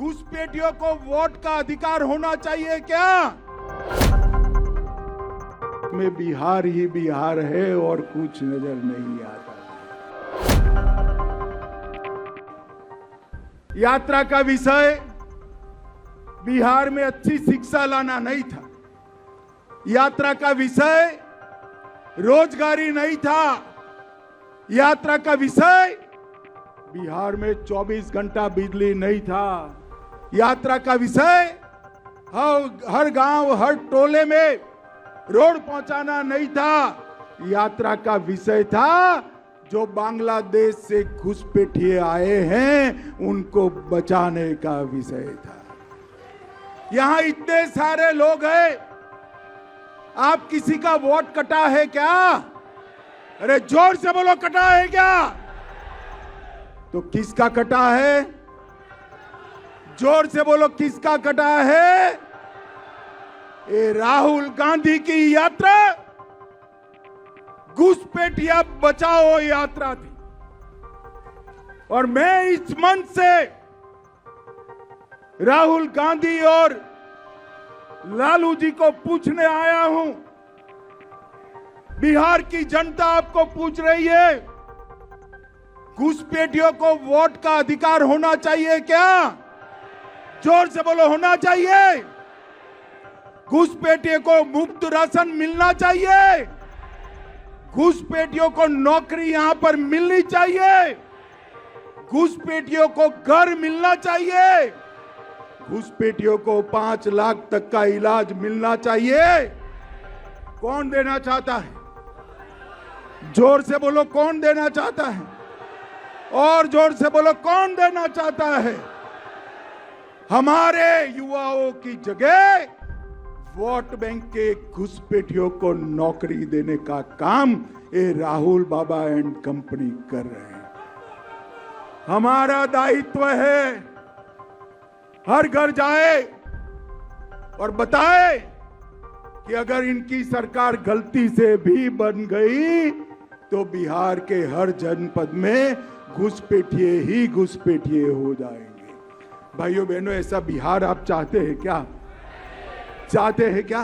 घुसपैठियों को वोट का अधिकार होना चाहिए क्या? में बिहार ही बिहार है और कुछ नजर नहीं आता। यात्रा का विषय बिहार में अच्छी शिक्षा लाना नहीं था। यात्रा का विषय रोजगारी नहीं था। यात्रा का विषय बिहार में 24 घंटा बिजली नहीं था। यात्रा का विषय हर गांव हर टोले में रोड पहुंचाना नहीं था। यात्रा का विषय था जो बांग्लादेश से घुसपैठिए आए हैं उनको बचाने का विषय था। यहां इतने सारे लोग हैं, आप किसी का वोट कटा है क्या? अरे जोर से बोलो, कटा है क्या? तो किसका कटा है? जोर से बोलो, किसका कटा है? ये राहुल गांधी की यात्रा घुसपैठिया बचाओ यात्रा थी। और मैं इस मंच से राहुल गांधी और लालू जी को पूछने आया हूं, बिहार की जनता आपको पूछ रही है, घुसपैठियों को वोट का अधिकार होना चाहिए क्या? जोर से बोलो, होना चाहिए। घुसपैठियों को मुफ्त राशन मिलना चाहिए। घुसपैठियों को नौकरी यहां पर मिलनी चाहिए। घुसपैठियों को घर मिलना चाहिए। घुसपैठियों को 5 लाख तक का इलाज मिलना चाहिए। कौन देना चाहता है? जोर से बोलो, कौन देना चाहता है? और जोर से बोलो, कौन देना चाहता है? हमारे युवाओं की जगह वोट बैंक के घुसपैठियों को नौकरी देने का काम ये राहुल बाबा एंड कंपनी कर रहे हैं। हमारा दायित्व है हर घर जाए और बताए कि अगर इनकी सरकार गलती से भी बन गई तो बिहार के हर जनपद में घुसपैठिए ही घुसपैठिए हो जाएंगे। भाइयों बहनों, ऐसा बिहार आप चाहते हैं क्या? चाहते हैं क्या?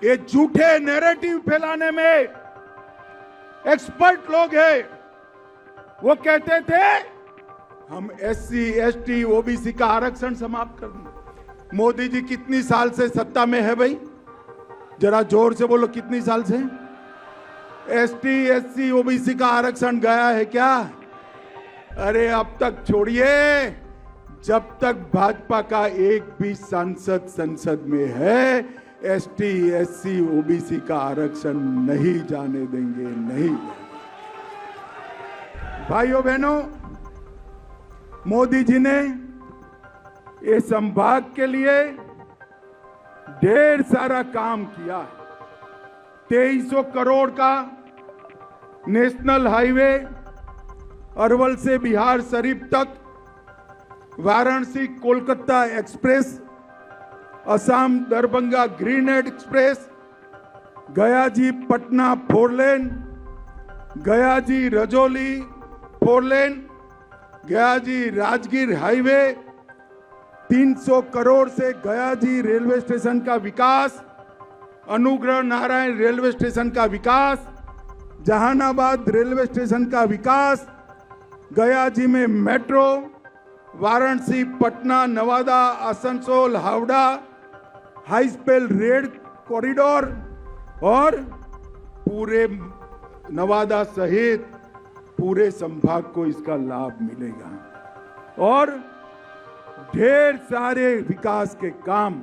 ये झूठे नैरेटिव फैलाने में एक्सपर्ट लोग हैं। वो कहते थे हम SC, ST, OBC का आरक्षण समाप्त कर दें। मोदी जी कितनी साल से सत्ता में है भाई? जरा जोर से बोलो, कितनी साल से? ST, SC, OBC का आरक्षण गया है क्या? अरे अब तक छोड़िए, जब तक भाजपा का एक भी सांसद संसद में है ST, SC, OBC का आरक्षण नहीं जाने देंगे, नहीं। भाइयों बहनों, मोदी जी ने ये संभाग के लिए ढेर सारा काम किया। 2300 करोड़ का नेशनल हाईवे अरवल से बिहार शरीफ तक, Varanasi Kolkata express, Assam Darbhanga green express, गया जी पटना 4 लेन, गया जी रजौली 4 लेन, गया जी राजगीर हाईवे, 300 करोड़ से गया जी रेलवे स्टेशन का विकास, अनुग्रह नारायण रेलवे स्टेशन का विकास, जहानाबाद रेलवे स्टेशन का विकास, गया जी में metro, Varanasi Patna Nawada Asansol Howrah high speed rail corridor और पूरे नवादा सहित पूरे संभाग को इसका लाभ मिलेगा। और ढेर सारे विकास के काम,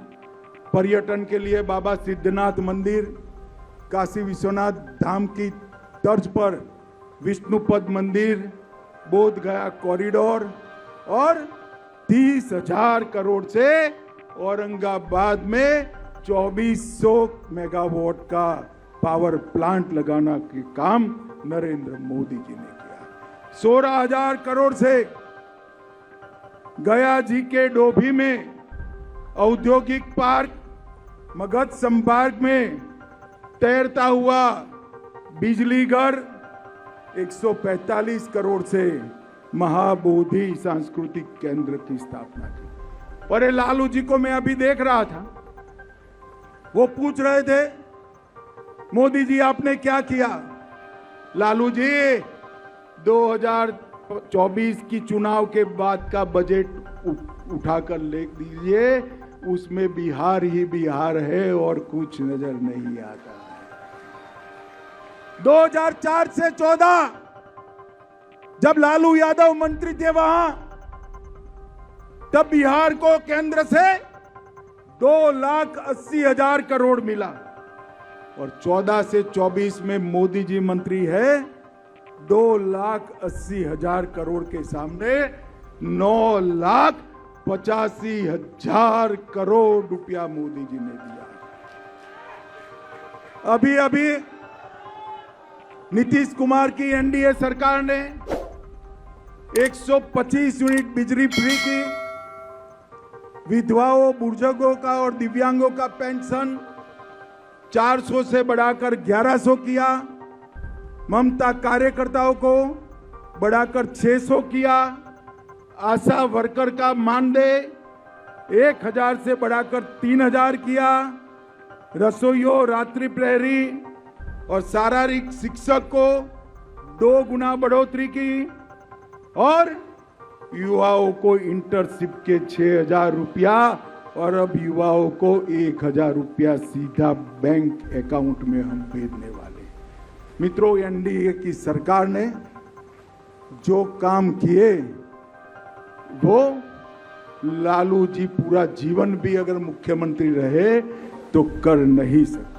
पर्यटन के लिए बाबा सिद्धनाथ मंदिर, काशी विश्वनाथ धाम की तर्ज पर विष्णुपद मंदिर, बोध गया कॉरिडोर और 30,000 करोड़ से औरंगाबाद में 2400 मेगावाट का पावर प्लांट लगाना के काम नरेंद्र मोदी जी ने किया। 16,000 करोड़ से गया जी के डोभी में औद्योगिक पार्क, मगध संभाग में तैरता हुआ बिजली घर 145 करोड़ से महाबोधि सांस्कृतिक केंद्र की स्थापना की। और ये लालू जी को मैं अभी देख रहा था, वो पूछ रहे थे मोदी जी आपने क्या किया। लालू जी 2024 की चुनाव के बाद का बजट उठाकर लिख दीजिए, उसमें बिहार ही बिहार है और कुछ नजर नहीं आता है। 2004 से 14 जब लालू यादव मंत्री थे वहां, तब बिहार को केंद्र से 2,80,000 करोड़ मिला और 14 से 24 में मोदी जी मंत्री है, 2,80,000 करोड़ के सामने 9,85,000 करोड़ रुपया मोदी जी ने दिया। अभी अभी नीतीश कुमार की एनडीए सरकार ने 125 यूनिट बिजली फ्री की, विधवाओं, बुजुर्गों का और दिव्यांगों का पेंशन 400 से बढ़ाकर 1100 किया, ममता कार्यकर्ताओं को बढ़ाकर 600 किया, आशा वर्कर का मानदेय 1,000 से बढ़ाकर 3,000 किया, रसोइयों, रात्रि प्रहरी और शारीरिक शिक्षक को 2 गुना बढ़ोतरी की और युवाओं को इंटर्नशिप के 6,000 रुपया और अब युवाओं को 1,000 रुपया सीधा बैंक अकाउंट में हम भेजने वाले। मित्रों, एनडीए की सरकार ने जो काम किए वो लालू जी पूरा जीवन भी अगर मुख्यमंत्री रहे तो कर नहीं सकते।